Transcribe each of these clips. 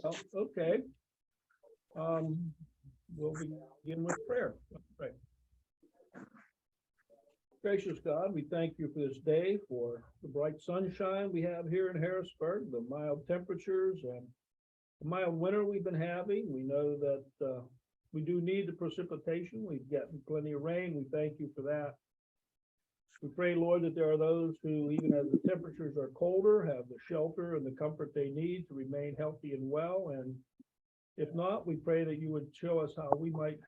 Oh, okay. Um, we'll begin with prayer. Right. Gracious God, we thank you for this day, for the bright sunshine we have here in Harrisburg, the mild temperatures and the mild winter we've been having. We know that we do need the precipitation. We've gotten plenty of rain. We thank you for that. We pray, Lord, that there are those who, even as the temperatures are colder, have the shelter and the comfort they need to remain healthy and well. And if not, we pray that you would show us how we might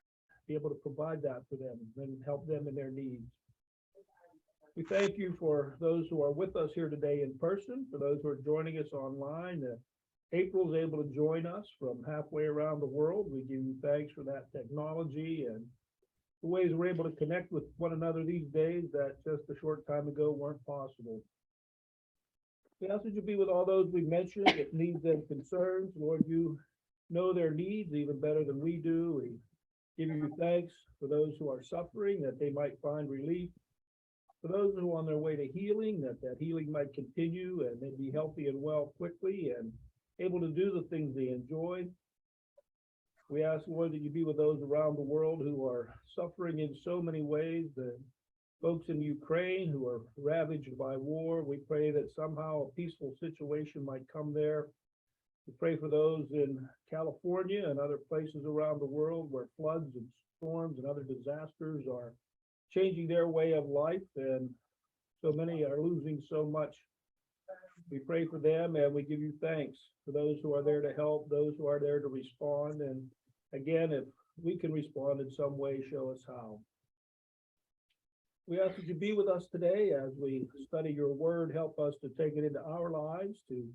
be able to provide that for them and help them in their needs. We thank you for those who are with us here today in person, for those who are joining us online. April's able to join us from halfway around the world. We give you thanks for that technology and the ways we're able to connect with one another these days that just a short time ago weren't possible. We ask that you be with all those we mentioned with needs and concerns. Lord, you know their needs even better than we do. We give you thanks for those who are suffering, that they might find relief. For those who are on their way to healing, that healing might continue and they be healthy and well quickly and able to do the things they enjoy. We ask, Lord, that you be with those around the world who are suffering in so many ways. The folks in Ukraine who are ravaged by war, we pray that somehow a peaceful situation might come there. We pray for those in California and other places around the world where floods and storms and other disasters are changing their way of life, and so many are losing so much. We pray for them and we give you thanks for those who are there to help, those who are there to respond. And again, if we can respond in some way, show us how. We ask that you be with us today as we study your word. Help us to take it into our lives, to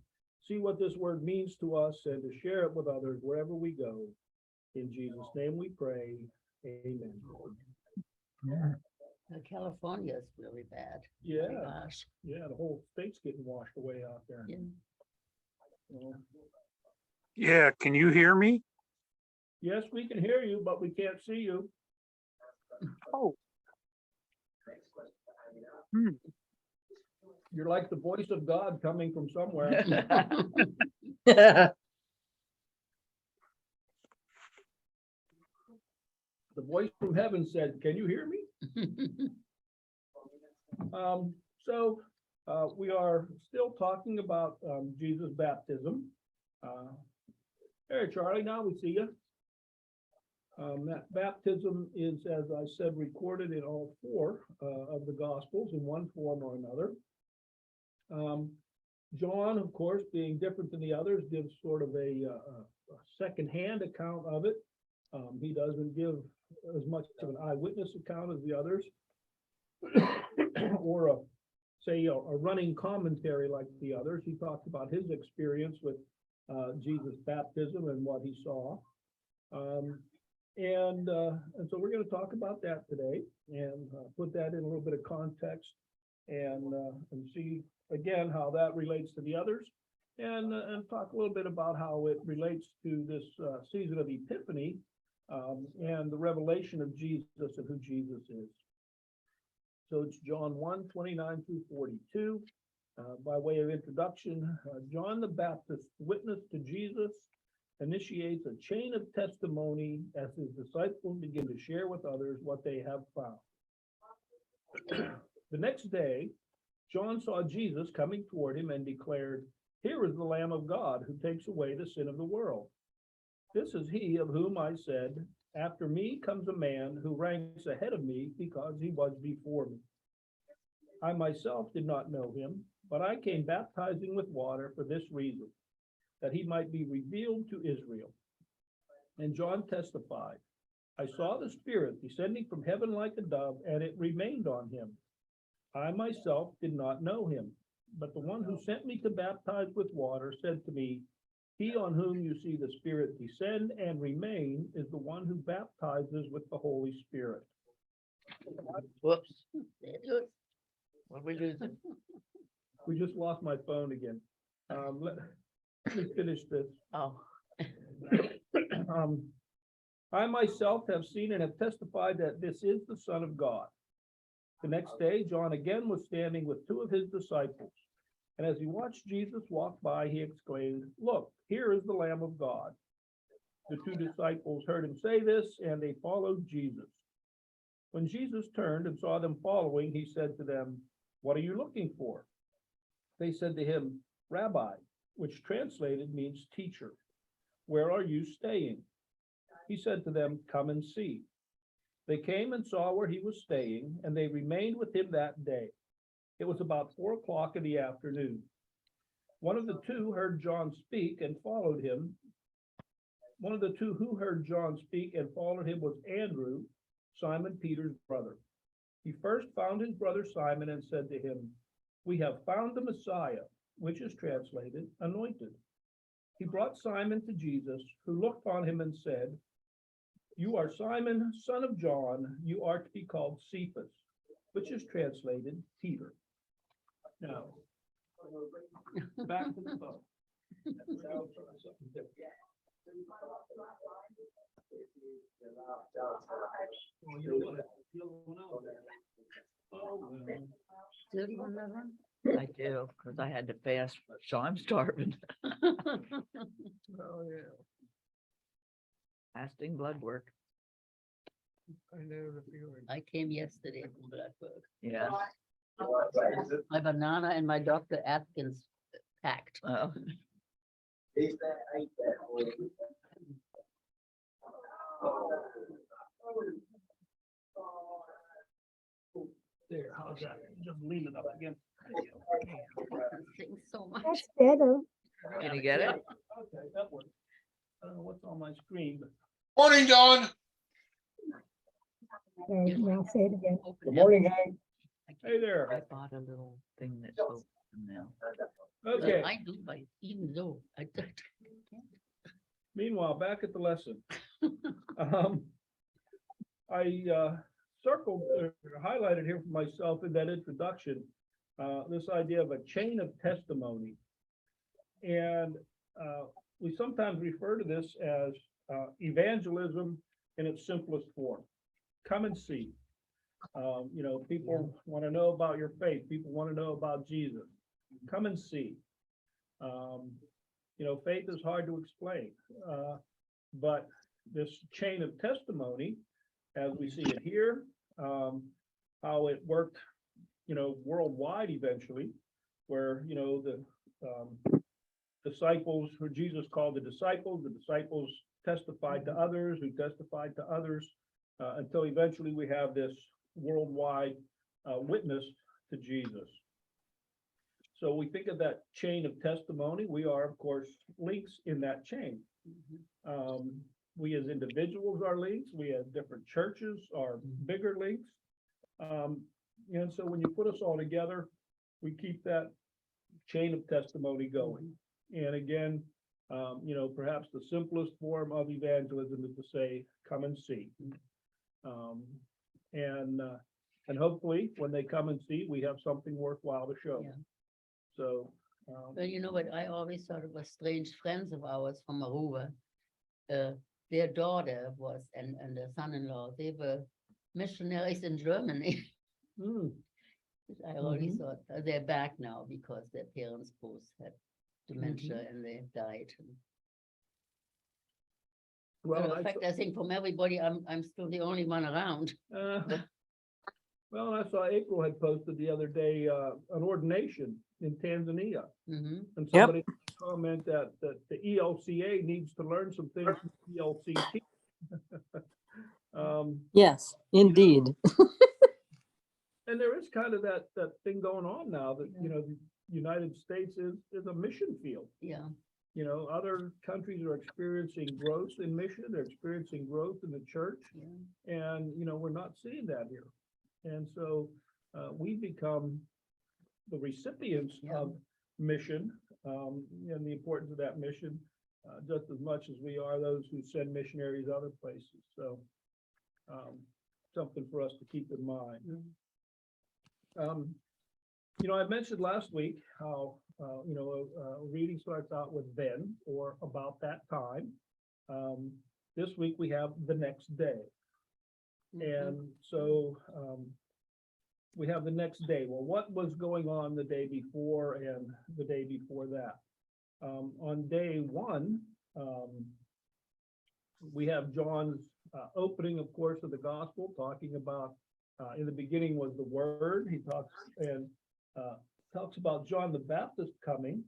see what this word means to us and to share it with others wherever we go. In Jesus' name we pray. Amen. Yeah. California is really bad. Yeah. Oh my gosh. Yeah, the whole state's getting washed away out there. Yeah. Well, Yeah, can you hear me? yes, we can hear you, but we can't see you. Oh. You're like the voice of God coming from somewhere. The voice from heaven said, "Can you hear me?" We are still talking about Jesus' baptism. Hey, Charlie, now we see you. That baptism is, as I said, recorded in all four of the Gospels in one form or another. John, of course, being different than the others, gives sort of a second-hand account of it. He doesn't give as much of an eyewitness account as the others, or a running commentary like the others. He talked about his experience with Jesus' baptism and what he saw. And so we're going to talk about that today and put that in a little bit of context and see again how that relates to the others, and talk a little bit about how it relates to this season of Epiphany and the revelation of Jesus and who Jesus is. So it's John 1, 29 through 42. By way of introduction, John the Baptist's witness to Jesus initiates a chain of testimony as his disciples begin to share with others what they have found. The next day, John saw Jesus coming toward him and declared, "Here is the Lamb of God who takes away the sin of the world. This is he of whom I said, 'After me comes a man who ranks ahead of me because he was before me.' I myself did not know him, but I came baptizing with water for this reason, that he might be revealed to Israel." And John testified, "I saw the Spirit descending from heaven like a dove, and it remained on him. I myself did not know him, but the one who sent me to baptize with water said to me, 'He on whom you see the Spirit descend and remain is the one who baptizes with the Holy Spirit.'" Whoops. What we losing? We just lost my phone again. Let me finish this. Oh. I myself have seen and have testified that this is the Son of God. The next day, John again was standing with two of his disciples. And as he watched Jesus walk by, he exclaimed, "Look, here is the Lamb of God." The two disciples heard him say this, and they followed Jesus. When Jesus turned and saw them following, he said to them, "What are you looking for?" They said to him, "Rabbi," which translated means teacher, "where are you staying?" He said to them, "Come and see." They came and saw where he was staying, and they remained with him that day. It was about 4 o'clock in the afternoon. One of the two heard John speak and followed him. One of the two who heard John speak and followed him was Andrew, Simon Peter's brother. He first found his brother Simon and said to him, "We have found the Messiah," which is translated anointed. He brought Simon to Jesus, who looked on him and said, "You are Simon, son of John. You are to be called Cephas," which is translated Peter. Now, back to the phone. Oh, you don't want to- you don't want to- Oh, well. Still you want another one? I do, because I had to fast, so I'm starving. Oh, yeah. Fasting blood work. I know the feeling. I came yesterday from Blackburg. Yeah. My banana and my Dr. Atkins packed. Oh, There, how's that? Just lean it up again. Thanks so much. That's better. can you get it? Okay, that works. I don't know what's on my screen, but Morning, John. Okay, now say it again. Open Hank. I hey there. I bought a little thing that's open now. Okay, I do, but even though I can't. meanwhile, back at the lesson. I circled or highlighted here for myself in that introduction, this idea of a chain of testimony. And we sometimes refer to this as evangelism in its simplest form. Come and see. People want to know about your faith. People want to know about Jesus. Come and see. Faith is hard to explain, but this chain of testimony, as we see it here, how it worked, worldwide eventually, where, the disciples, who Jesus called the disciples testified to others, who testified to others, until eventually we have this worldwide witness to Jesus. So we think of that chain of testimony. We are, of course, links in that chain. We as individuals are links. We as different churches are bigger links. And so when you put us all together, we keep that chain of testimony going. And again, perhaps the simplest form of evangelism is to say, come and see. And hopefully when they come and see, we have something worthwhile to show. Yeah. So, Well, you know what, I always thought it was strange friends of ours from Aruba. Their daughter was, and their son-in-law, they were missionaries in Germany. I always thought they're back now because their parents both had dementia and they died. well, In fact, I think from everybody, I'm still the only one around. Well, I saw April had posted the other day, an ordination in Tanzania. Mhm. And somebody comment that the ELCA needs to learn some things from ELCT. Yes, indeed. And there is kind of that thing going on now that, the United States is a mission field. Yeah, Other countries are experiencing growth in mission, they're experiencing growth in the church. yeah. And, we're not seeing that here. And so we become the recipients Yeah. of mission, and the importance of that mission, just as much as we are those who send missionaries other places. So something for us to keep in mind. I mentioned last week how, a reading starts out with then, or about that time. This week we have the next day. Mhm. And so we have the next day. Well, what was going on the day before and the day before that? On day one, we have John's opening, of course, of the gospel, talking about, in the beginning was the Word. He talks about John the Baptist coming.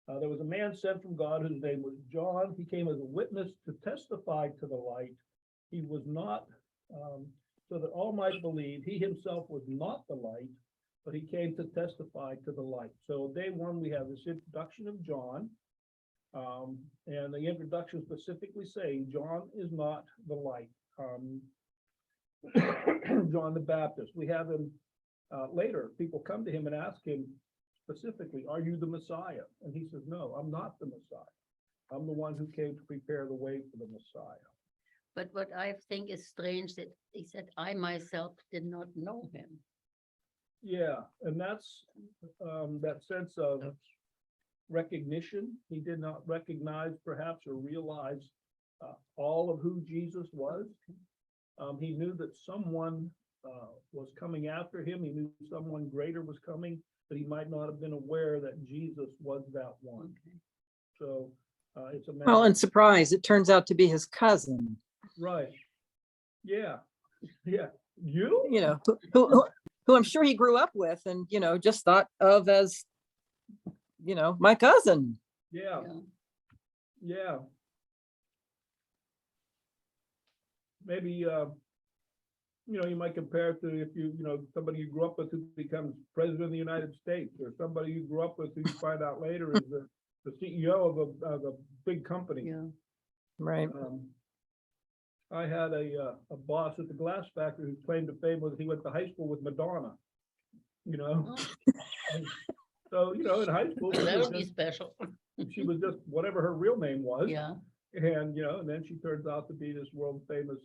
There was a man sent from God whose name was John. He came as a witness to testify to the light. He was not, so that all might believe. He himself was not the light, but he came to testify to the light. So day one, we have this introduction of John. And the introduction specifically saying John is not the light. John the Baptist. We have him later. People come to him and ask him specifically, "Are you the Messiah?" And he says, "No, I'm not the Messiah. I'm the one who came to prepare the way for the Messiah." But what I think is strange that he said, "I myself did not know him." Yeah, and that's that sense of recognition. He did not recognize perhaps or realize all of who Jesus was. He knew that someone was coming after him. He knew someone greater was coming, but he might not have been aware that Jesus was that one. Okay. So it's a matter. Well, and surprise, it turns out to be his cousin, Right. Yeah. Yeah. You? you know, who I'm sure he grew up with and, just thought of as, my cousin. Yeah. Yeah. Yeah. Maybe, you might compare it to if somebody you grew up with who becomes president of the United States, or somebody you grew up with who you find out later is the CEO of a big company. Yeah. Right. I had a boss at the glass factory whose claim to fame was he went to high school with Madonna, Oh, And so, in high school, that would be special. she was just whatever her real name was. Yeah. And, and then she turns out to be this world famous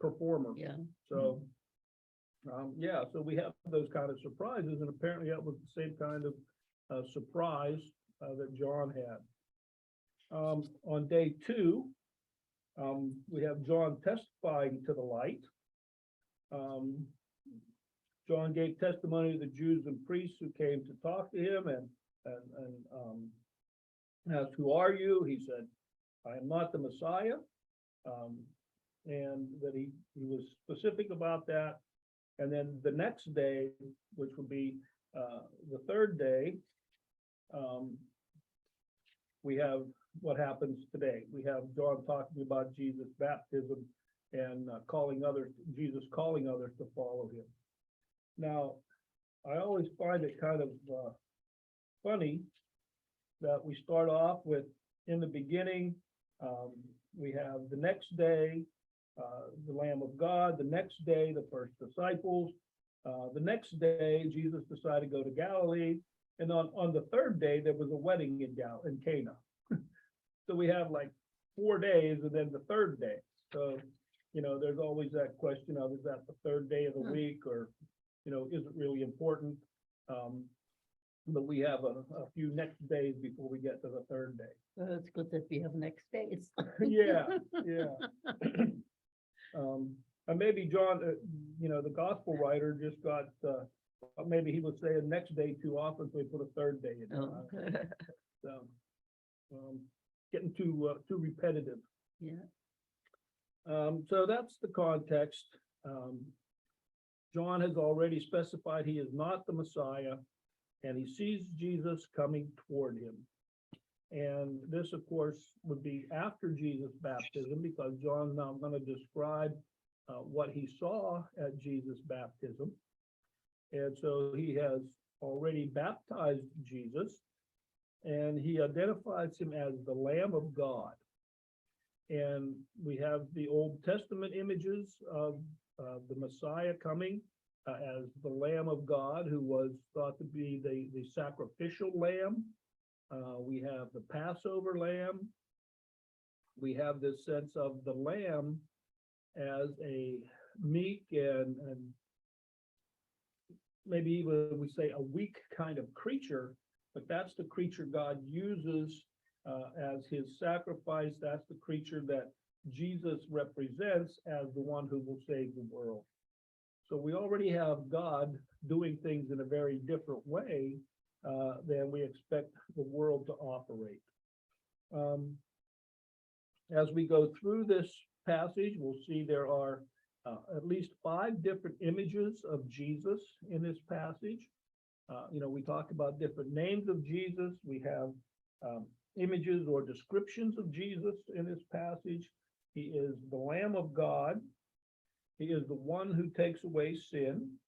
performer. Yeah. So, so we have those kind of surprises, and apparently that was the same kind of surprise that John had. On day two, we have John testifying to the light. John gave testimony to the Jews and priests who came to talk to him and asked, "Who are you?" He said, "I am not the Messiah." And that he was specific about that. And then the next day, which would be the third day, we have what happens today. We have John talking about Jesus' baptism and Jesus calling others to follow him. Now, I always find it kind of funny that we start off with, in the beginning, we have the next day, the Lamb of God, the next day, the first disciples, the next day, Jesus decided to go to Galilee, and on the third day, there was a wedding in Cana. So we have like 4 days and then the third day. So, there's always that question of, is that the third day of the week, or, is it really important? But we have a few next days before we get to the third day. Well, it's good that we have next days. Yeah. And maybe John, the gospel writer just got, maybe he was saying next day too often, so he put a third day in. Oh. So, getting too repetitive. Yeah. So that's the context. John has already specified he is not the Messiah, and he sees Jesus coming toward him. And this, of course, would be after Jesus' baptism, because John's now going to describe what he saw at Jesus' baptism. And so he has already baptized Jesus, and he identifies him as the Lamb of God. And we have the Old Testament images of the Messiah coming as the Lamb of God, who was thought to be the sacrificial lamb. We have the Passover lamb. We have this sense of the lamb as a meek and maybe even we say a weak kind of creature, but that's the creature God uses as his sacrifice. That's the creature that Jesus represents as the one who will save the world. So we already have God doing things in a very different way than we expect the world to operate. As we go through this passage, we'll see there are at least 5 different images of Jesus in this passage. We talk about different names of Jesus. We have images or descriptions of Jesus in this passage. He is the Lamb of God. He is the one who takes away sin.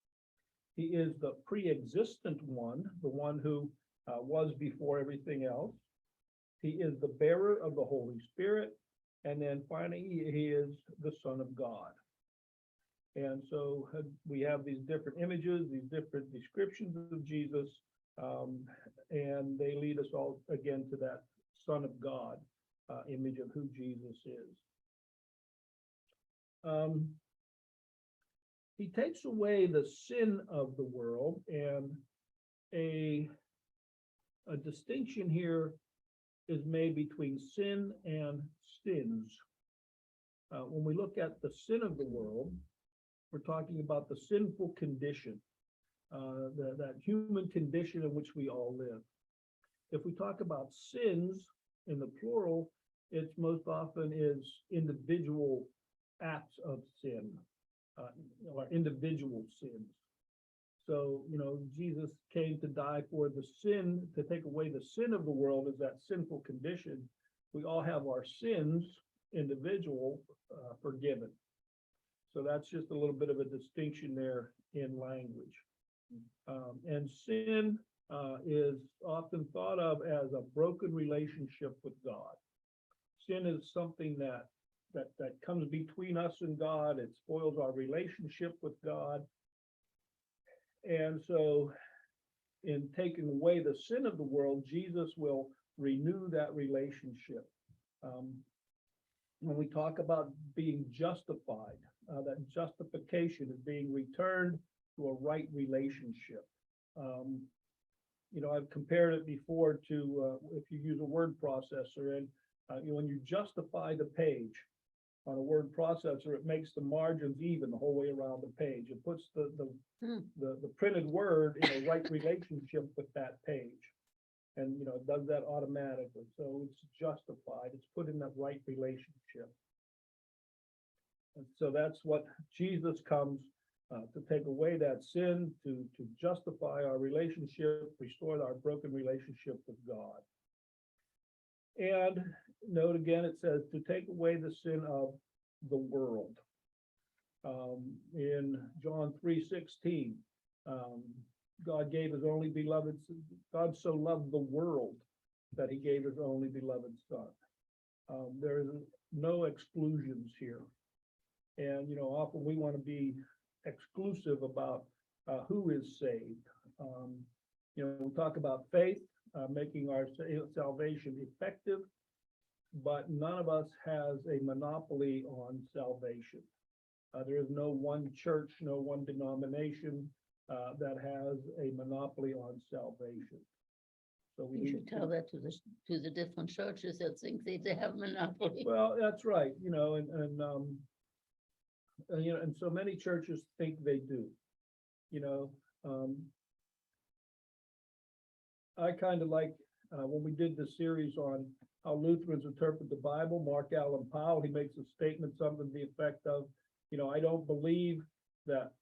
He is the pre-existent one, the one who was before everything else. He is the bearer of the Holy Spirit. And then finally, he is the Son of God. And so we have these different images, these different descriptions of Jesus, and they lead us all again to that Son of God image of who Jesus is. He takes away the sin of the world, and a distinction here is made between sin and sins. When we look at the sin of the world, we're talking about the sinful condition, that human condition in which we all live. If we talk about sins in the plural, it's most often is individual acts of sin, or individual sins. So, Jesus came to die for the sin, to take away the sin of the world, is that sinful condition. We all have our sins, individual, forgiven. So that's just a little bit of a distinction there in language. And sin is often thought of as a broken relationship with God. Sin is something that comes between us and God. It spoils our relationship with God. And so in taking away the sin of the world, Jesus will renew that relationship. When we talk about being justified, that justification is being returned to a right relationship. I've compared it before to if you use a word processor, and when you justify the page on a word processor, it makes the margins even the whole way around the page. It puts the printed word in a right relationship with that page. And, it does that automatically. So it's justified. It's put in that right relationship. And so that's what Jesus comes to take away that sin, to justify our relationship, restore our broken relationship with God. And note again, it says to take away the sin of the world. In John 3:16, God gave his only beloved, God so loved the world that he gave his only beloved son. There is no exclusions here. And, often we want to be exclusive about who is saved. We talk about faith, making our salvation effective, but none of us has a monopoly on salvation. There is no one church, no one denomination that has a monopoly on salvation. So we You need should tell that to the different churches that think they have monopoly. Well, that's right, and so many churches think they do. I kind of like when we did the series on how Lutherans interpret the Bible, Mark Allen Powell, he makes a statement, something to the effect of, I don't believe that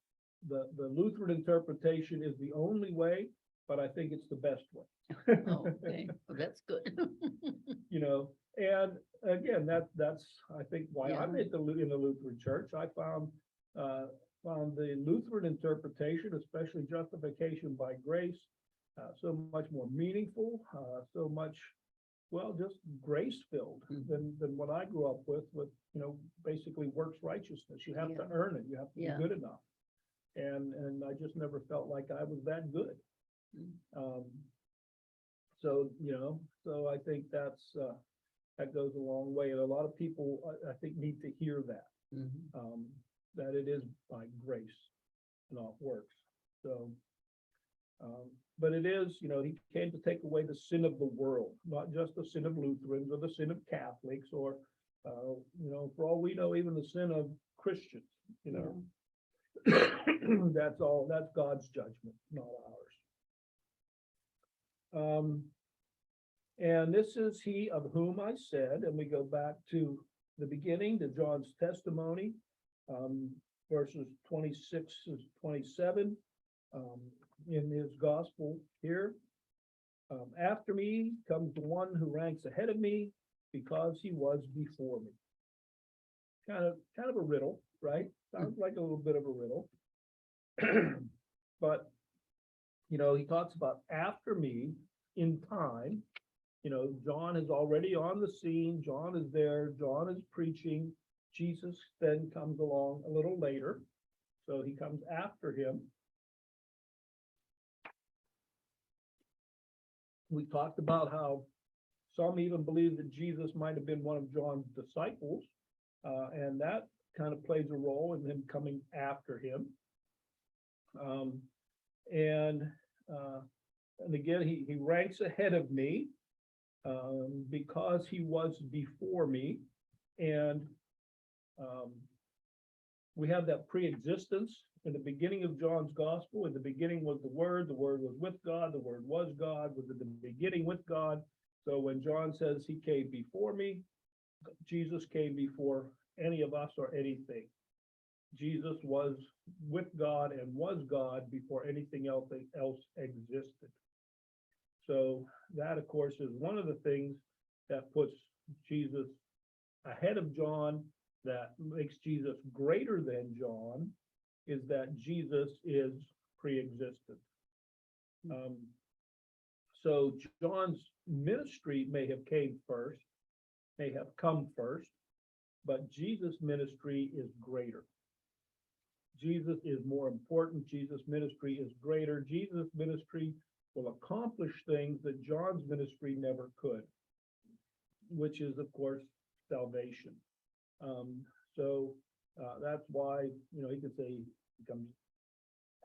the Lutheran interpretation is the only way, but I think it's the best way. Oh, okay, well, that's good. And again, that's I think why Yeah. I'm in the Lutheran Church. I found the Lutheran interpretation, especially justification by grace, so much more meaningful, so much, just grace-filled than what I grew up with, basically works righteousness. You have to earn it. You have to be good enough. And I just never felt like I was that good. So I think that goes a long way. And a lot of people, I think, need to hear that, that it is by grace, not works. So, but it is, he came to take away the sin of the world, not just the sin of Lutherans or the sin of Catholics or, for all we know, even the sin of Christians, That's all, that's God's judgment, not ours. And this is he of whom I said, and we go back to the beginning, to John's testimony, verses 26 to 27, in his gospel here. After me comes the one who ranks ahead of me because he was before me. Kind of a riddle, right? Sounds like a little bit of a riddle. But, he talks about after me in time. John is already on the scene. John is there. John is preaching. Jesus then comes along a little later. So he comes after him. We talked about how some even believe that Jesus might have been one of John's disciples. And that kind of plays a role in him coming after him. And again, he ranks ahead of me. Because he was before me, and we have that pre-existence in the beginning of John's gospel. In the beginning was the Word was with God, the Word was God, was in the beginning with God. So when John says he came before me, Jesus came before any of us or anything. Jesus was with God and was God before anything else existed. So that, of course, is one of the things that puts Jesus ahead of John, that makes Jesus greater than John, is that Jesus is pre-existent. So John's ministry may have come first, but Jesus' ministry is greater. Jesus is more important. Jesus' ministry is greater. Jesus' ministry will accomplish things that John's ministry never could, which is, of course, salvation. So that's why, he could say, he comes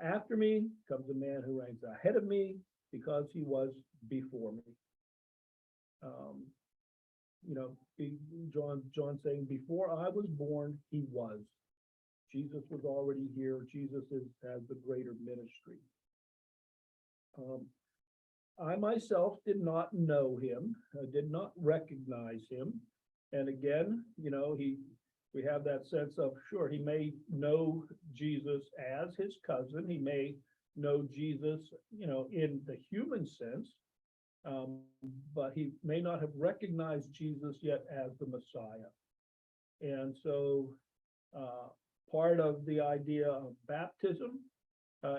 after me, comes a man who ranks ahead of me because he was before me. John saying, before I was born, he was. Jesus was already here. Jesus has the greater ministry. I myself did not know him, did not recognize him. And again, we have that sense of, sure, he may know Jesus as his cousin. He may know Jesus, in the human sense, but he may not have recognized Jesus yet as the Messiah. And so part of the idea of baptism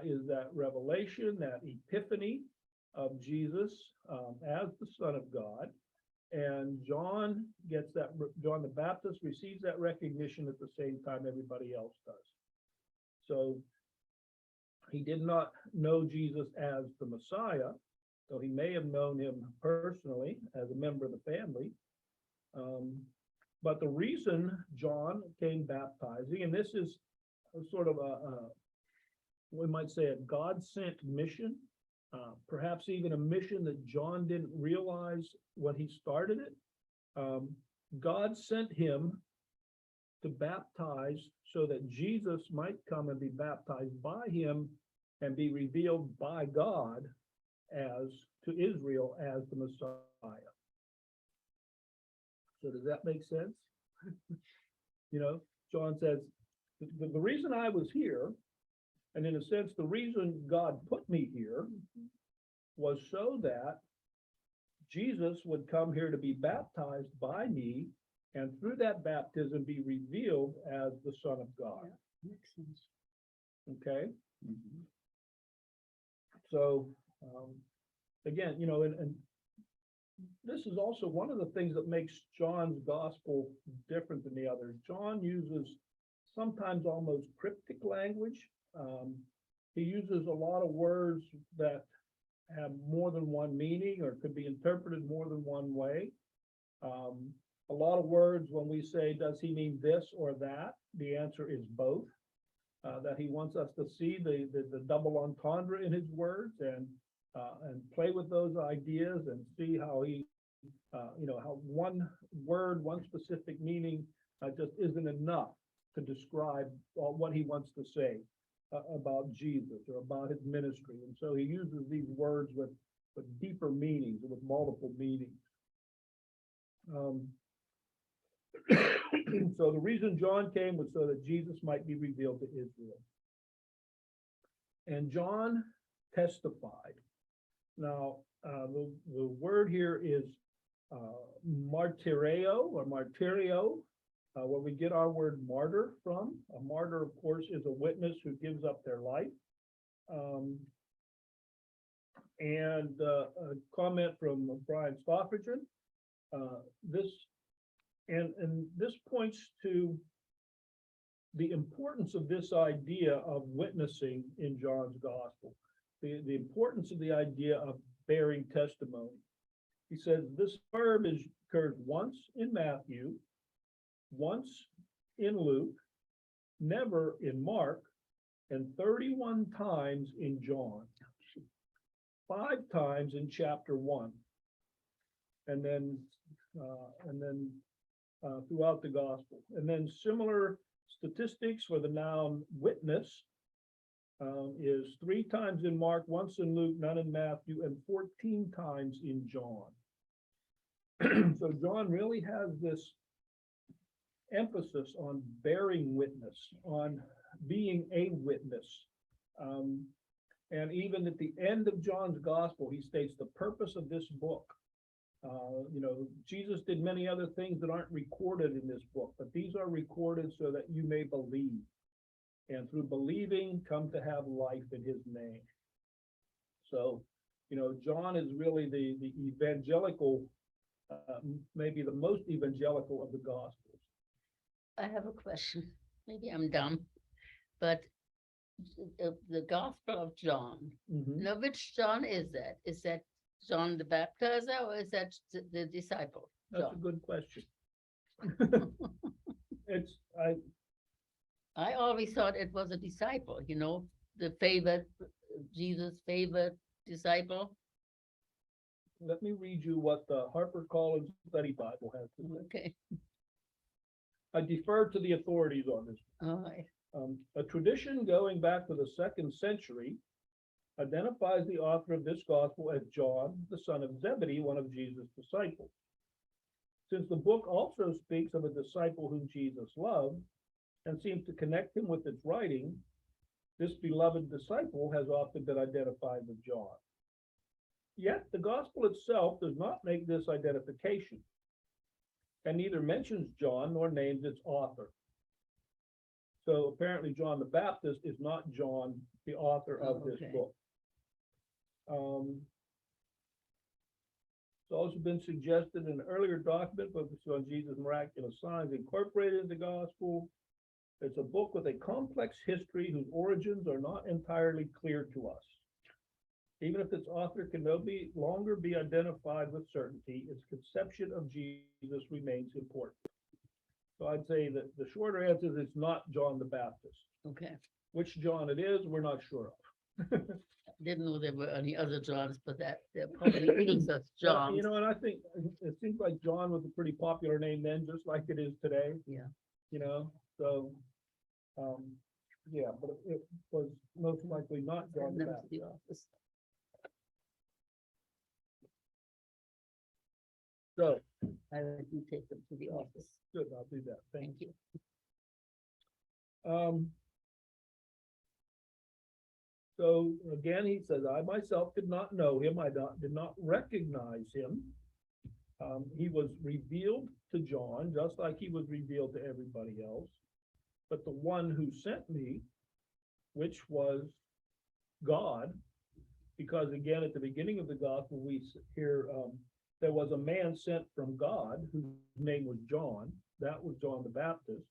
is that revelation, that epiphany of Jesus as the Son of God. And John the Baptist receives that recognition at the same time everybody else does. So he did not know Jesus as the Messiah, though he may have known him personally as a member of the family. But the reason John came baptizing, and this is sort of we might say a God-sent mission, perhaps even a mission that John didn't realize when he started it. God sent him to baptize so that Jesus might come and be baptized by him and be revealed by God to Israel as the Messiah. So does that make sense? John says, the reason I was here, and in a sense, the reason God put me here, was so that Jesus would come here to be baptized by me, and through that baptism be revealed as the Son of God. Yeah, makes sense. Okay? So, again, and this is also one of the things that makes John's gospel different than the others. John uses sometimes almost cryptic language. He uses a lot of words that have more than one meaning or could be interpreted more than one way. A lot of words, when we say, does he mean this or that? The answer is both. That he wants us to see the double entendre in his words and play with those ideas and see how how one word, one specific meaning just isn't enough to describe what he wants to say. about Jesus or about his ministry. And so he uses these words with deeper meanings, with multiple meanings. So the reason John came was so that Jesus might be revealed to Israel. And John testified. Now, the word here is martyrio or martyrio, where we get our word martyr from. A martyr, of course, is a witness who gives up their life. And a comment from Brian Stoffergen. This points to the importance of this idea of witnessing in John's gospel, the importance of the idea of bearing testimony. He says this verb occurs once in Matthew, once in Luke, never in Mark, and 31 times in John, 5 times in chapter 1, and then throughout the gospel. And then similar statistics for the noun witness is 3 times in Mark, once in Luke, none in Matthew, and 14 times in John. So John really has this emphasis on bearing witness, on being a witness. And even at the end of John's gospel, he states the purpose of this book. Jesus did many other things that aren't recorded in this book, but these are recorded so that you may believe. And through believing, come to have life in his name. So, John is really the evangelical, maybe the most evangelical of the Gospels. I have a question. Maybe I'm dumb, but the Gospel of John. Now, which John is that? Is that John the Baptizer, or is that the disciple? That's a John? good question. I always thought it was a disciple, the favorite, Jesus' favorite disciple. Let me read you what the HarperCollins Study Bible has to say. Okay, I defer to the authorities on this. all right. A tradition going back to the 2nd century identifies the author of this gospel as John, the son of Zebedee, one of Jesus' disciples. Since the book also speaks of a disciple whom Jesus loved and seems to connect him with its writing, this beloved disciple has often been identified with John. Yet the gospel itself does not make this identification, and neither mentions John nor names its author. So apparently John the Baptist is not John, the author of this Okay. book. It's also been suggested in an earlier document focused on Jesus' miraculous signs incorporated in the gospel. It's a book with a complex history whose origins are not entirely clear to us. Even if its author can no longer be identified with certainty, its conception of Jesus remains important. So I'd say that the shorter answer is it's not John the Baptist. Okay. Which John it is, we're not sure of. Didn't know there were any other Johns, but that there probably is such Well, Johns. and I think it seems like John was a pretty popular name then, just like it is today. Yeah. So, yeah, but it was most likely not John the Send them to Baptist. the office. So, I let you take them to the office. good, I'll do that. Thank Thank you. you. So again, he says, I myself did not know him. I did not recognize him. He was revealed to John, just like he was revealed to everybody else. But the one who sent me, which was God, because again, at the beginning of the gospel, we hear there was a man sent from God whose name was John. That was John the Baptist.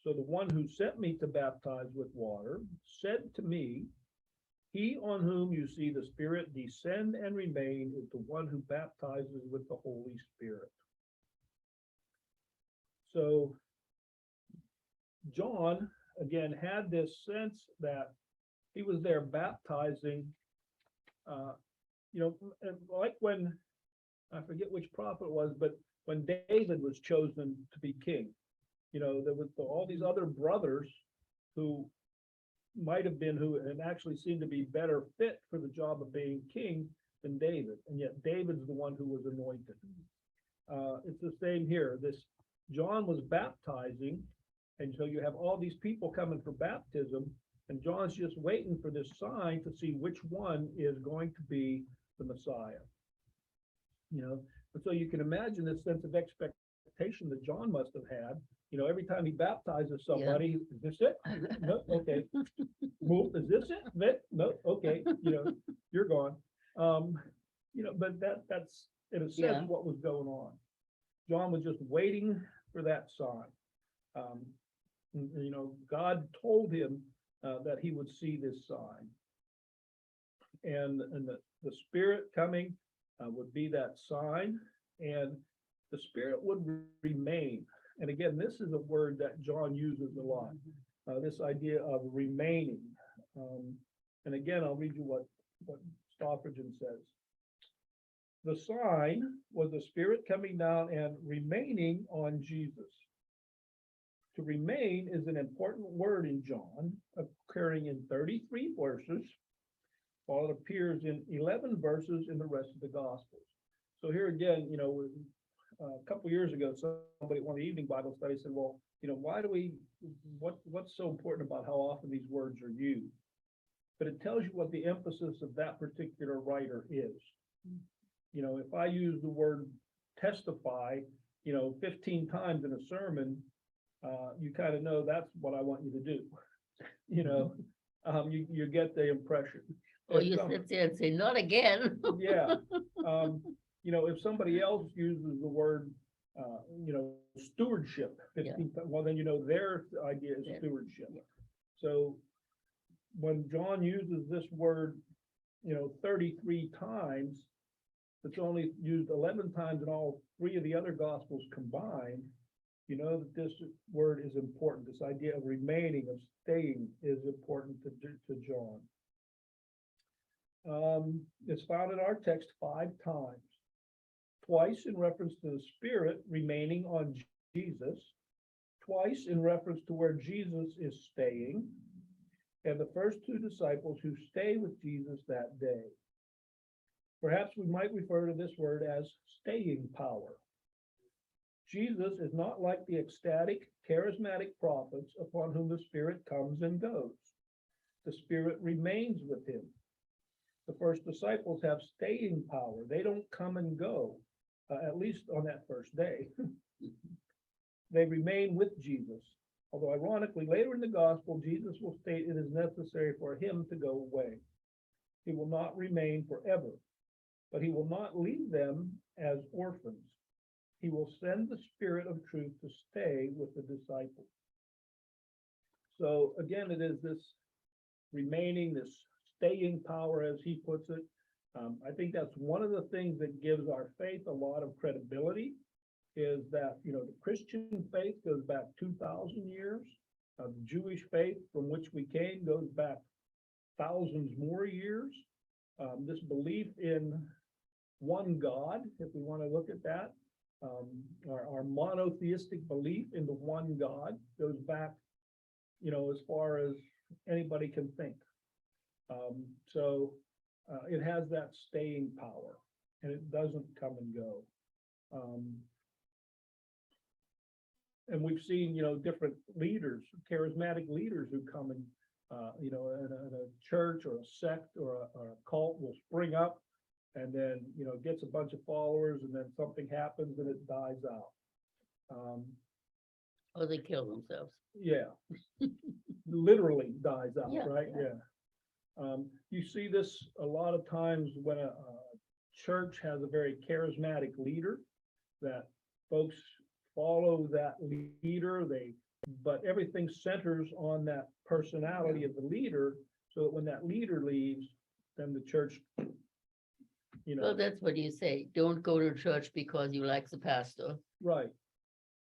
So the one who sent me to baptize with water said to me, he on whom you see the Spirit descend and remain is the one who baptizes with the Holy Spirit. So John, again, had this sense that he was there baptizing, like when, I forget which prophet it was, but when David was chosen to be king, there was all these other brothers who might have been who and actually seemed to be better fit for the job of being king than David, and yet David's the one who was anointed. It's the same here. This John was baptizing, and so you have all these people coming for baptism, and John's just waiting for this sign to see which one is going to be the Messiah. You know, and so you can imagine this sense of expectation that John must have had. You know, every time he baptizes somebody, is this it? No, okay. Move, is this it? No, okay, you know, you're gone. You know, but that's in a sense Yeah. what was going on. John was just waiting for that sign. You know, God told him that he would see this sign. And the Spirit coming would be that sign, and the Spirit would remain. And again, this is a word that John uses a lot, this idea of remaining. And again, I'll read you what Stoffridgen says. The sign was the Spirit coming down and remaining on Jesus. To remain is an important word in John, occurring in 33 verses, while it appears in 11 verses in the rest of the Gospels. So here again, you know, a couple years ago, somebody at one of the evening Bible studies said, well, you know, what's so important about how often these words are used? But it tells you what the emphasis of that particular writer is. You know, if I use the word testify, you know, 15 times in a sermon, you kind of know that's what I want you to do. You know, you get the impression. Or you sit there and say, not again. Yeah. You know, if somebody else uses the word, you know, stewardship 15 times, well, then you know their idea is stewardship. Yeah. So when John uses this word, you know, 33 times, it's only used 11 times in all three of the other Gospels combined. You know that this word is important. This idea of remaining, of staying, is important to John. It's found in our text 5 times. Twice in reference to the Spirit remaining on Jesus, twice in reference to where Jesus is staying, and the first 2 disciples who stay with Jesus that day. Perhaps we might refer to this word as staying power. Jesus is not like the ecstatic, charismatic prophets upon whom the Spirit comes and goes. The Spirit remains with him. The first disciples have staying power. They don't come and go, at least on that first day. They remain with Jesus. Although ironically, later in the gospel, Jesus will state it is necessary for him to go away. He will not remain forever, but he will not leave them as orphans. He will send the Spirit of truth to stay with the disciples. So again, it is this remaining, this staying power, as he puts it. I think that's one of the things that gives our faith a lot of credibility, is that, you know, the Christian faith goes back 2,000 years. The Jewish faith from which we came goes back thousands more years. This belief in one God, if we want to look at that, our monotheistic belief in the one God goes back, you know, as far as anybody can think. So it has that staying power, and it doesn't come and go. And we've seen, you know, different leaders, charismatic leaders who come and, you know, in a church or a sect or a cult will spring up, and then, you know, gets a bunch of followers, and then something happens and it dies out. Or they kill themselves. Yeah, literally dies out, Yeah, right? yeah. Yeah. You see this a lot of times when a church has a very charismatic leader, that folks follow that leader, but everything centers on that personality of the leader, so that when that leader leaves, then the church, you know. Well, that's what you say. Don't go to church because you like the pastor. Right.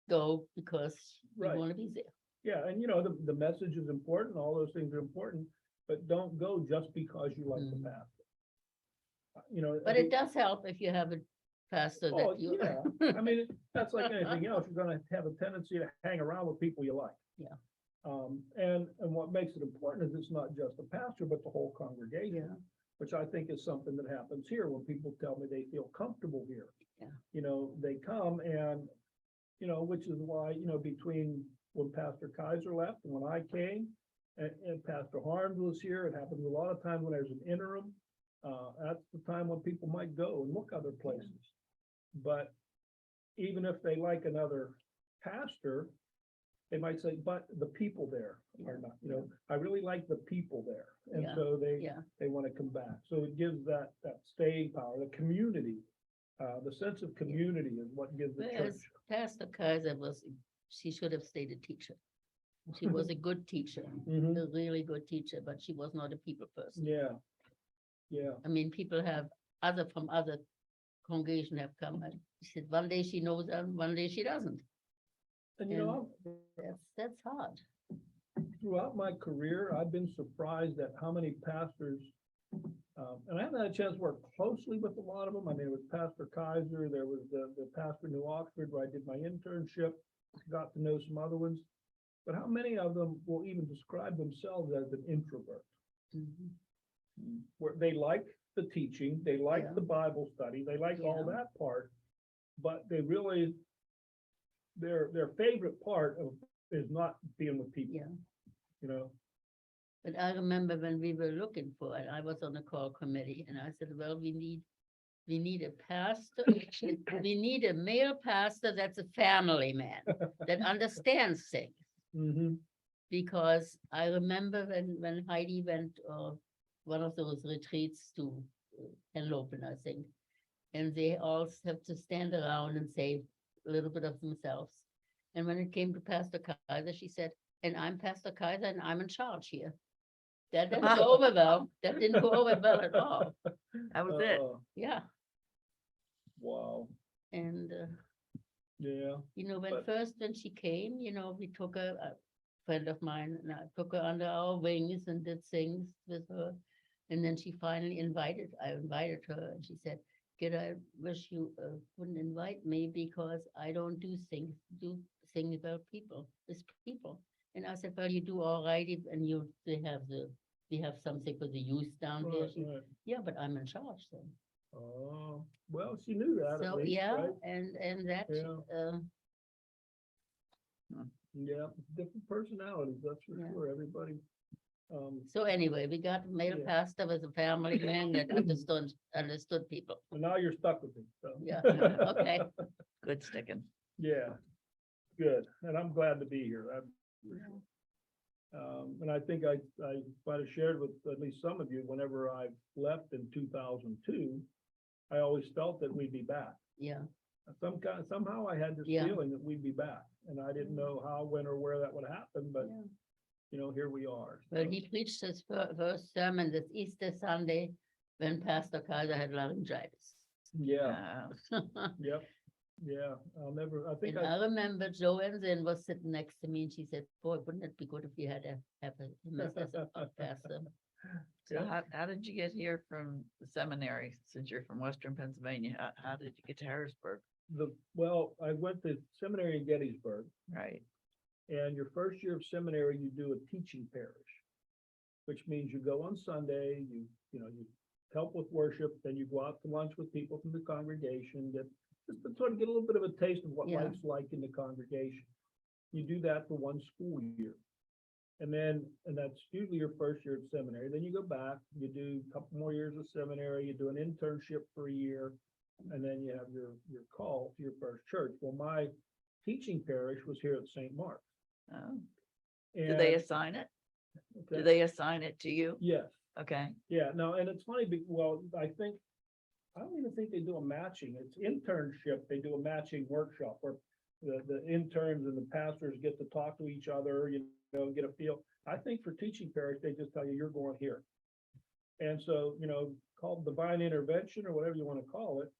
Go because you Right. want to be there. Yeah, and you know, the message is important, all those things are important, but don't go just because you like the Mm. pastor. You know. But it does help if you have a pastor Oh, that you. yeah, I mean, that's like anything else, you're gonna have a tendency to hang around with people you like. Yeah. And what makes it important is it's not just the pastor, but the whole congregation. Yeah. Which I think is something that happens here when people tell me they feel comfortable here. Yeah. You know, they come and, you know, which is why, you know, between when Pastor Kaiser left and when I came, and Pastor Harms was here, it happens a lot of times when there's an interim. That's the time when people might go and look other places. But even if they like another pastor, they might say, but the people there are not, you know, I really like the people there. And Yeah. so Yeah. they want to come back. So it gives that staying power, the community, the sense of community is what gives the Whereas church. Pastor Kaiser she should have stayed a teacher. She was a good teacher, Mhm. a really good teacher, but she was not a people person. Yeah, yeah, I mean, people from other congregation have come and she said, one day she knows and one day she doesn't. and you know, That's hard. throughout my career, I've been surprised at how many pastors, and I haven't had a chance to work closely with a lot of them. I mean, it was Pastor Kaiser, there was the pastor in New Oxford where I did my internship, got to know some other ones. But how many of them will even describe themselves as an introvert? Mhm. Where they like the teaching, they like Yeah. the Bible study, they like all Yeah. that part, but they really, their favorite part of is not being with people, Yeah. you know? But I remember when we were looking for it, I was on the call committee and I said, well, we need a pastor. We need a male pastor that's a family man that understands things. Mm-hmm, Because I remember when Heidi went, one of those retreats to Henlopen, I think. And they all have to stand around and say a little bit of themselves. And when it came to Pastor Kaiser, she said, and I'm Pastor Kaiser and I'm in charge here. That didn't go over well. That didn't go over well at all. That was it. Yeah. Wow, And, yeah, you know, But- when she came, you know, we took a friend of mine and I took her under our wings and did things with her. And then she finally I invited her and she said, "Kid, I wish you wouldn't invite me because I don't do things about people, it's people." And I said, "Well, you do all right and we have something for the youth down there." right, She, right. "Yeah, but I'm in charge then." Oh, well, she knew that at So, least, yeah, right? and that, Yeah. Yeah, different personalities, that's for Yeah. sure, everybody. so anyway, we got a male Yeah. pastor with a family man that understood people. And now you're stuck with me, so. Yeah, okay. Good sticking. Yeah, good, and I'm glad to be here, and I think I might have shared with at least some of you, whenever I left in 2002, I always felt that we'd be back. Yeah, Somehow I had this Yeah. feeling that we'd be back, and I didn't know how, when, or where that would happen, but, yeah. you know, here we are. Well, so. he preached his first sermon this Easter Sunday when Pastor Kaiser had laryngitis. Yeah, Uh, yep, yeah, I think And I remember Joanne then was sitting next to me and she said, "Boy, wouldn't it be good if we had him as a pastor?" So Yeah. how did you get here from the seminary, since you're from Western Pennsylvania? How did you get to Harrisburg? Well, I went to seminary in Gettysburg, Right, and your first year of seminary, you do a teaching parish, which means you go on Sunday, you know, you help with worship, then you go out to lunch with people from the congregation, just to sort of get a little bit of a taste of what Yeah. life's like in the congregation. You do that for one school year. And that's usually your first year at seminary. Then you go back, you do a couple more years of seminary, you do an internship for a year, and then you have your call to your first church. Well, my teaching parish was here at St. Mark's. oh, do they assign it? Do Okay. they assign it to you? Yes, Okay, yeah, no, and it's funny, well, I don't even think they do a matching, it's internship, they do a matching workshop where the interns and the pastors get to talk to each other, you know, get a feel. I think for teaching parish, they just tell you, you're going here. And so, you know, called divine intervention or whatever you want to call it,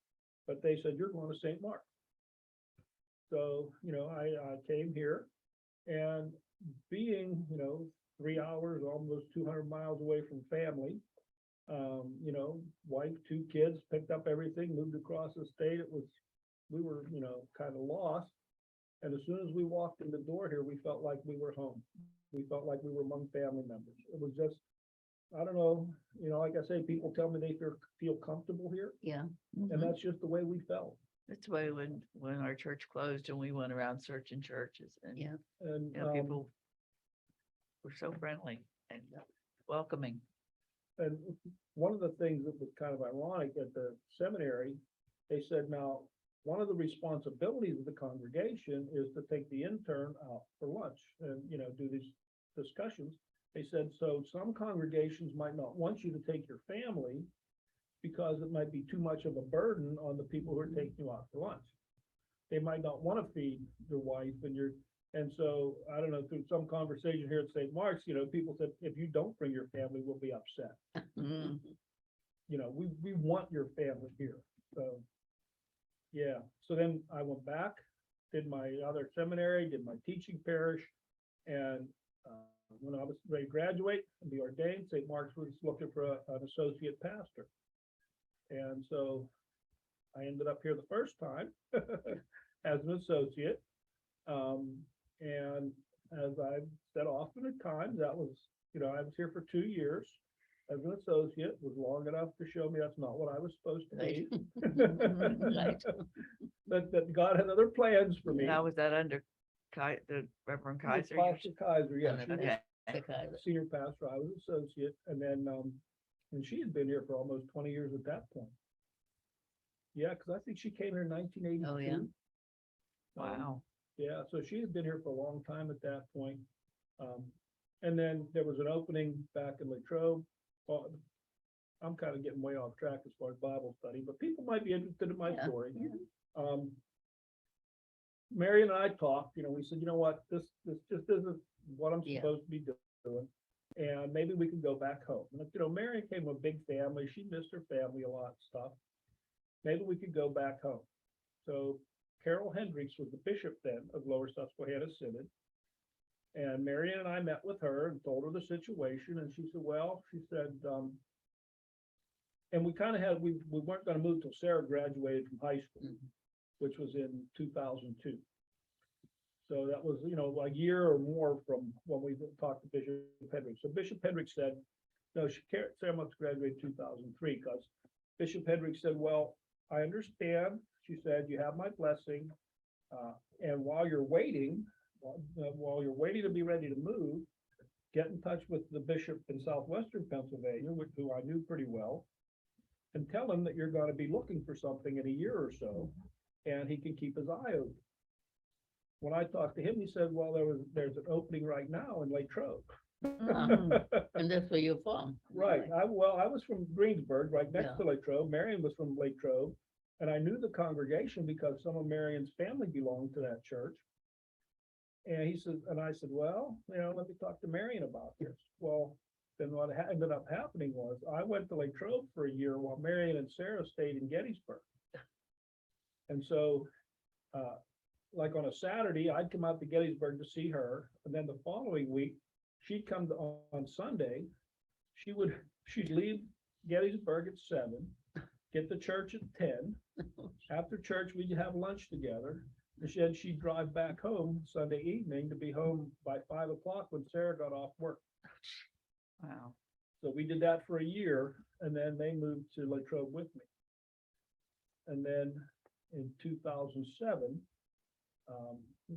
but they said, you're going to St. Mark. So, you know, I came here and being, you know, 3 hours, almost 200 miles away from family, you know, wife, 2 kids, picked up everything, moved across the state. We were, you know, kind of lost. And as soon as we walked in the door here, we felt like we were home. We felt like we were among family members. It was just, I don't know, like I say, people tell me they feel comfortable here, Yeah, and that's just the way we felt. That's why when our church closed and we went around searching churches and, yeah. And, people were so friendly and welcoming. and one of the things that was kind of ironic at the seminary, they said, now, one of the responsibilities of the congregation is to take the intern out for lunch and, do these discussions. They said, so some congregations might not want you to take your family because it might be too much of a burden on the people who are taking you out for lunch. They might not want to feed your wife and so, I don't know, through some conversation here at St. Mark's, people said, if you don't bring your family, we'll be upset. Mm. We want your family here, so. Yeah, so then I went back, did my other seminary, did my teaching parish, and when I was ready to graduate and be ordained, St. Mark's was looking for an associate pastor. And so I ended up here the first time as an associate. And as I've said often at times, that was, I was here for 2 years as an associate, was long enough to show me that's not what I was supposed to be. Right. That God had other plans for me. Now, was that under the Reverend Kaiser? Pastor Kaiser, yeah, she was Okay. Okay. senior pastor, I was associate, and then, and she had been here for almost 20 years at that point. Yeah, because I think she came here in 1982. Oh, yeah. Wow. Yeah, so she had been here for a long time at that point. And then there was an opening back in Latrobe. Well, I'm kind of getting way off track as far as Bible study, but people might be interested in my Yeah, story. yeah. Mary and I talked, we said, you know what, this just isn't what I'm Yeah. supposed to be doing. And maybe we can go back home. And, Mary came with a big family. She missed her family a lot and stuff. Maybe we could go back home. So Carol Hendricks was the bishop then of Lower Susquehanna Synod. And Marion and I met with her and told her the situation. And she said, well, she said, and we kind of had, we weren't going to move till Sarah graduated from high school, which was in 2002. So that was, a year or more from when we talked to Bishop Hendricks. So Bishop Hendricks said, no, Sarah must graduate in 2003, because Bishop Hendricks said, well, I understand. She said, you have my blessing. And while you're waiting to be ready to move, get in touch with the bishop in southwestern Pennsylvania, who I knew pretty well, and tell him that you're going to be looking for something in a year or so, and he can keep his eye open. When I talked to him, he said, well, there's an opening right now in Latrobe. And that's where you're from. Right. I was from Greensburg, right next Yeah. to Latrobe. Marion was from Latrobe. And I knew the congregation because some of Marion's family belonged to that church. And he said, and I said, well, let me talk to Marion about this. Well, then what ended up happening was I went to Latrobe for a year while Marion and Sarah stayed in Gettysburg. And so, like on a Saturday, I'd come out to Gettysburg to see her. And then the following week, she'd come on Sunday. She'd leave Gettysburg at 7, get to church at 10. After church, we'd have lunch together. And then she'd drive back home Sunday evening to be home by 5 o'clock when Sarah got off work. Wow. So we did that for a year, and then they moved to Latrobe with me. And then in 2007,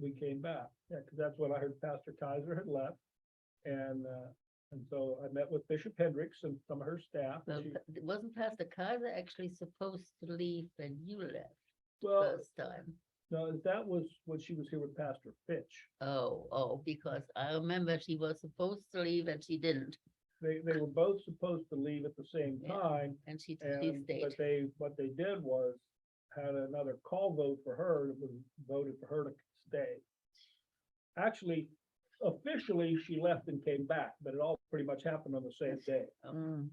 we came back. Yeah, because that's when I heard Pastor Kaiser had left. And so I met with Bishop Hendricks and some of her staff. Well, wasn't Pastor Kaiser actually supposed to leave when you left Well, first time? no, that was when she was here with Pastor Fitch. Oh, because I remember she was supposed to leave and she didn't, They were both supposed to leave at the same Yeah. time. and she And, stayed. but what they did was had another call vote for her, that was voted for her to stay. Actually, officially, she left and came back, but it all pretty much happened on the same day. Mm.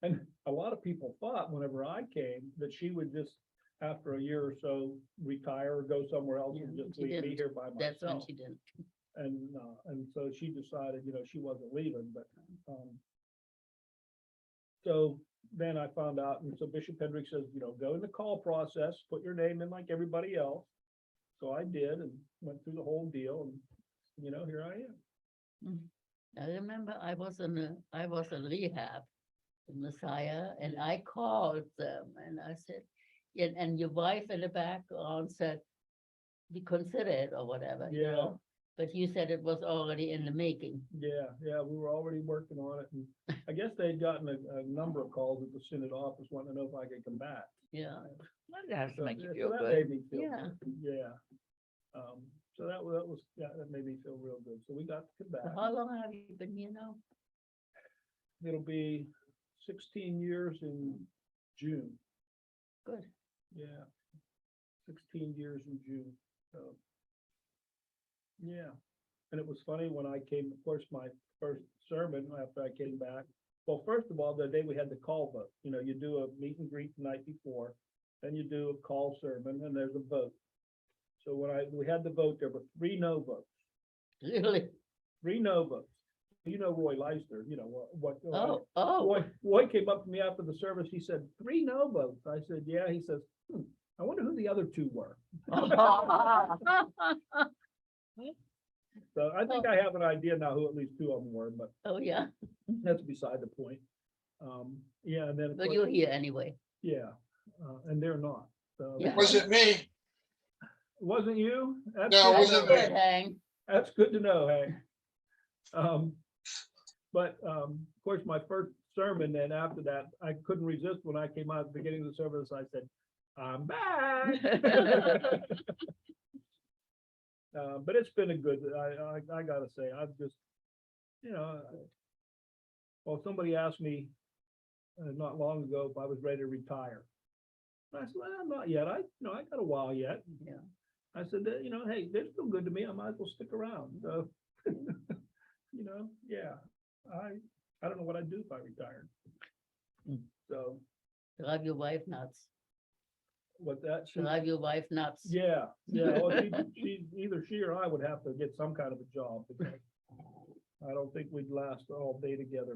And a lot of people thought whenever I came that she would just, after a year or so, retire or go somewhere else and Yeah, just she leave me didn't. here by That's when myself. she didn't. And so she decided, she wasn't leaving, but, so then I found out, and so Bishop Hendricks says, go in the call process, put your name in like everybody else. So I did and went through the whole deal, and here I am. I remember I was in rehab, in Messiah, and I called them and I said, and your wife in the background said, we consider it or whatever, you Yeah. know? But you said it was already in the making. Yeah, we were already working on it, and I guess they'd gotten a number of calls at the Synod office wanting to know if I could come back. Yeah, That has to So, make you so feel that good. made me feel Yeah. good, yeah. So that made me feel real good, so we got to come so back. how long have you been here now? It'll be 16 years in June, Good. yeah. 16 years in June, so. Yeah, and it was funny when I came, of course, my first sermon after I came back. Well, first of all, the day we had the call vote, you do a meet and greet the night before, then you do a call sermon, and there's a vote. So when we had the vote, there were 3 no votes, Really? 3 no votes. Roy Leister, what. Oh. Roy came up to me after the service, he said, 3 no votes. I said, yeah, he says, I wonder who the other 2 were. So I think I have an idea now who at least 2 of them were, but Oh, yeah, that's beside the point. Yeah, and then. of but course- you're here anyway. Yeah, and they're not. So Yeah. Was it me? Wasn't you? That's No, good it to wasn't know. me. Good, Hank. That's good to know, Hank. But of course, my first sermon, then after that, I couldn't resist when I came out at the beginning of the service. I said, I'm back. But it's been a good, I gotta say, I've just, well, somebody asked me not long ago if I was ready to retire. I said, well, not yet. I got a while yet. Yeah. I said, hey, they're still good to me. I might as well stick around. So, yeah, I don't know what I'd do if I retired. Mm. So Drive your wife nuts. what that, Drive your wife nuts. yeah, well, either she or I would have to get some kind of a job because I don't think we'd last all day together,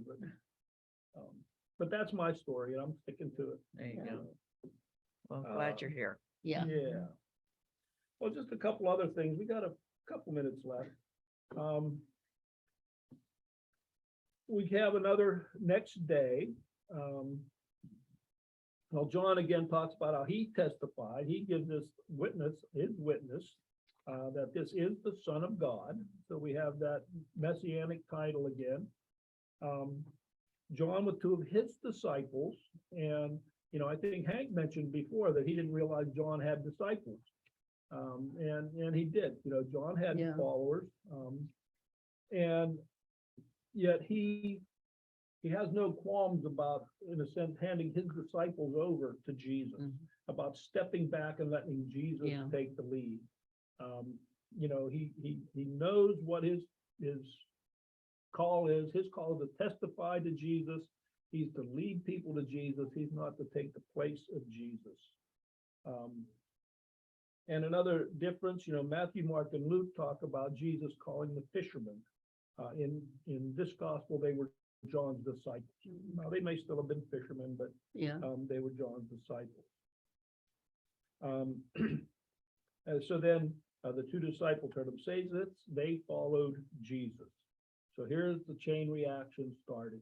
but that's my story and I'm sticking to it. There you Yeah. go. Well, I'm glad you're here. Yeah. Yeah. Well, just a couple other things. We got a couple minutes left. We have another next day. Well, John again talks about how he testified. He gives his witness, that this is the Son of God. So we have that messianic title again. John with 2 of his disciples, and I think Hank mentioned before that he didn't realize John had disciples. And he did, John had Yeah. followers. And yet he has no qualms about, in a sense, handing his disciples over to Jesus, Mhm. about stepping back and letting Jesus Yeah. take the lead. He knows what his call is. His call is to testify to Jesus. He's to lead people to Jesus. He's not to take the place of Jesus. And another difference, Matthew, Mark, and Luke talk about Jesus calling the fishermen. In this gospel, they were John's disciples. Now, they may still have been fishermen, but Yeah. they were John's disciples. And so then the 2 disciples heard him say this, they followed Jesus. So here's the chain reaction started.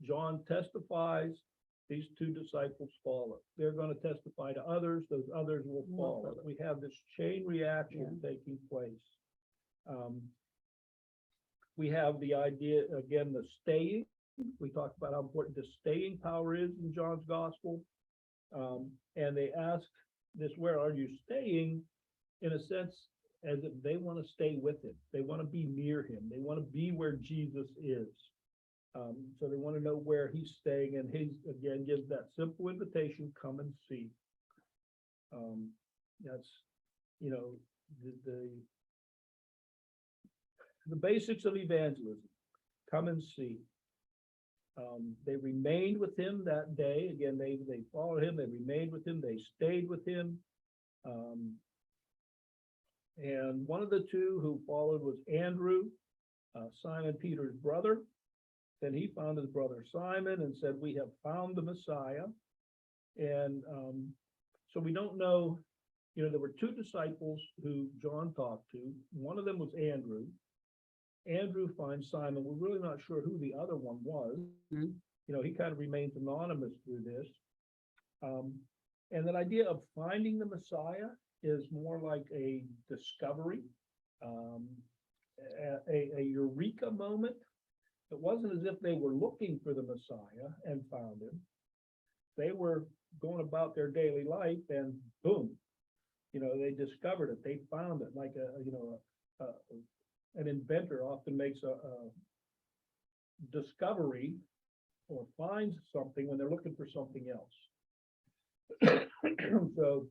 John testifies, these 2 disciples follow. They're going to testify to others, those others will follow. We have this chain reaction taking place. We have the idea, again, the staying. We talked about how important the staying power is in John's gospel. And they ask this, where are you staying? In a sense, as if they want to stay with him. They want to be near him. They want to be where Jesus is. So they want to know where he's staying, and he again gives that simple invitation, come and see. That's, the basics of evangelism, come and see. They remained with him that day. Again, they followed him, they remained with him, they stayed with him. And one of the 2 who followed was Andrew, Simon Peter's brother. Then he found his brother Simon and said, we have found the Messiah. And so we don't know, there were 2 disciples who John talked to. One of them was Andrew. Andrew finds Simon. We're really not sure who the other one was. Mhm. You know, he kind of remains anonymous through this. And that idea of finding the Messiah is more like a discovery, a eureka moment. It wasn't as if they were looking for the Messiah and found him. They were going about their daily life and boom, you know, they discovered it. They found it like an inventor often makes a discovery or finds something when they're looking for something else. So,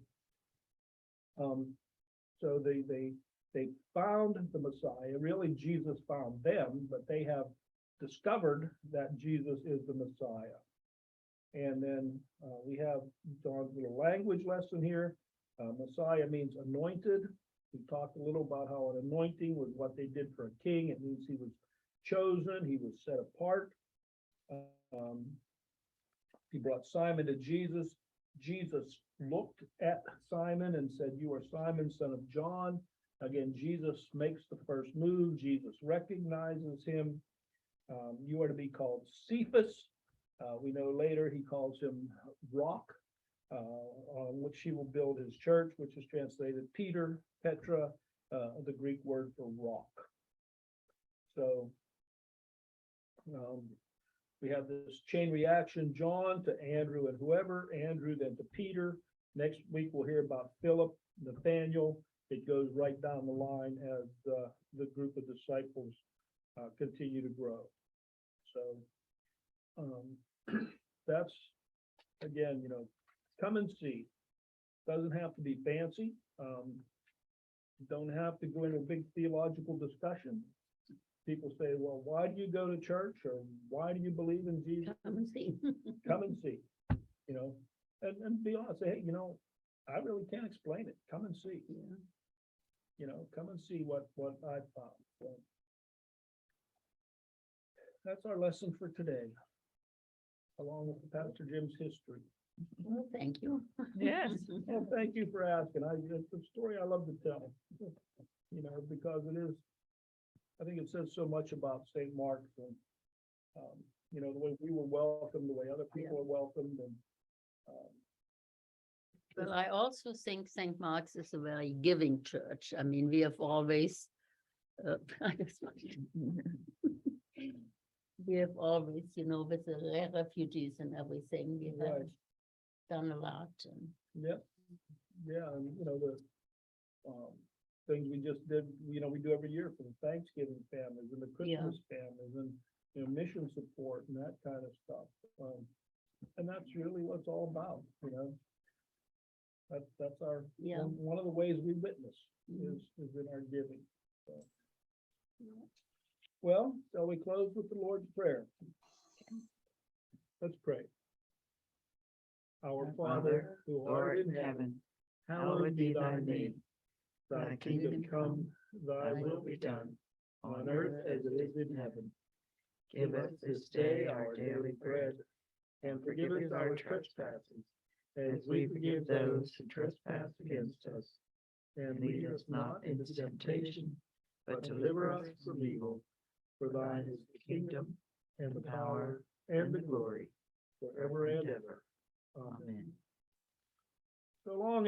so they found the Messiah. Really, Jesus found them, but they have discovered that Jesus is the Messiah. And then we have John's little language lesson here. Messiah means anointed. We talked a little about how an anointing was what they did for a king. It means he was chosen, he was set apart. He brought Simon to Jesus. Jesus looked at Simon and said, "You are Simon, son of John." Again, Jesus makes the first move. Jesus recognizes him. You are to be called Cephas. We know later he calls him Rock, on which he will build his church, which is translated Peter, Petra, the Greek word for rock. So we have this chain reaction, John to Andrew and whoever, Andrew then to Peter. Next week, we'll hear about Philip, Nathaniel. It goes right down the line as the group of disciples continue to grow. So that's, again, you know, come and see. Doesn't have to be fancy. Don't have to go into a big theological discussion. People say, well, why do you go to church, or why do you believe in Jesus? Come and see. Come and see, you know, and be honest, say, hey, you know, I really can't explain it. Come and see, Yeah. you know, come and see what I found. So that's our lesson for today, along with Pastor Jim's history. Well, thank you. Yes. Well, thank you for asking. It's a story I love to tell, you know, because it is, I think it says so much about St. Mark's and, you know, the way we were welcomed, the way other people are welcomed, and, Well, I also think St. Mark's is a very giving church. I mean, we have always, I just want to- we have always, you know, with the refugees and everything, we have Right. done a lot. And yeah, and, you know, the, things we just did, you know, we do every year for the Thanksgiving families and the Christmas families and, you know, mission support and that kind of stuff. And that's really what it's all about, you know. That's our, Yeah. one of the ways we witness Mhm. is in our giving. So. Well, shall we close with the Lord's Prayer? Let's pray. Our Father, who art in heaven, hallowed be thy name. Thy kingdom come, thy will be done, on earth as it is in heaven. Give us this day our daily bread, and forgive us our trespasses, as we forgive those who trespass against us. And lead us not into temptation, but deliver us from evil. For thine is the kingdom, and the power, and the glory, forever and ever. Amen. So long, everyone.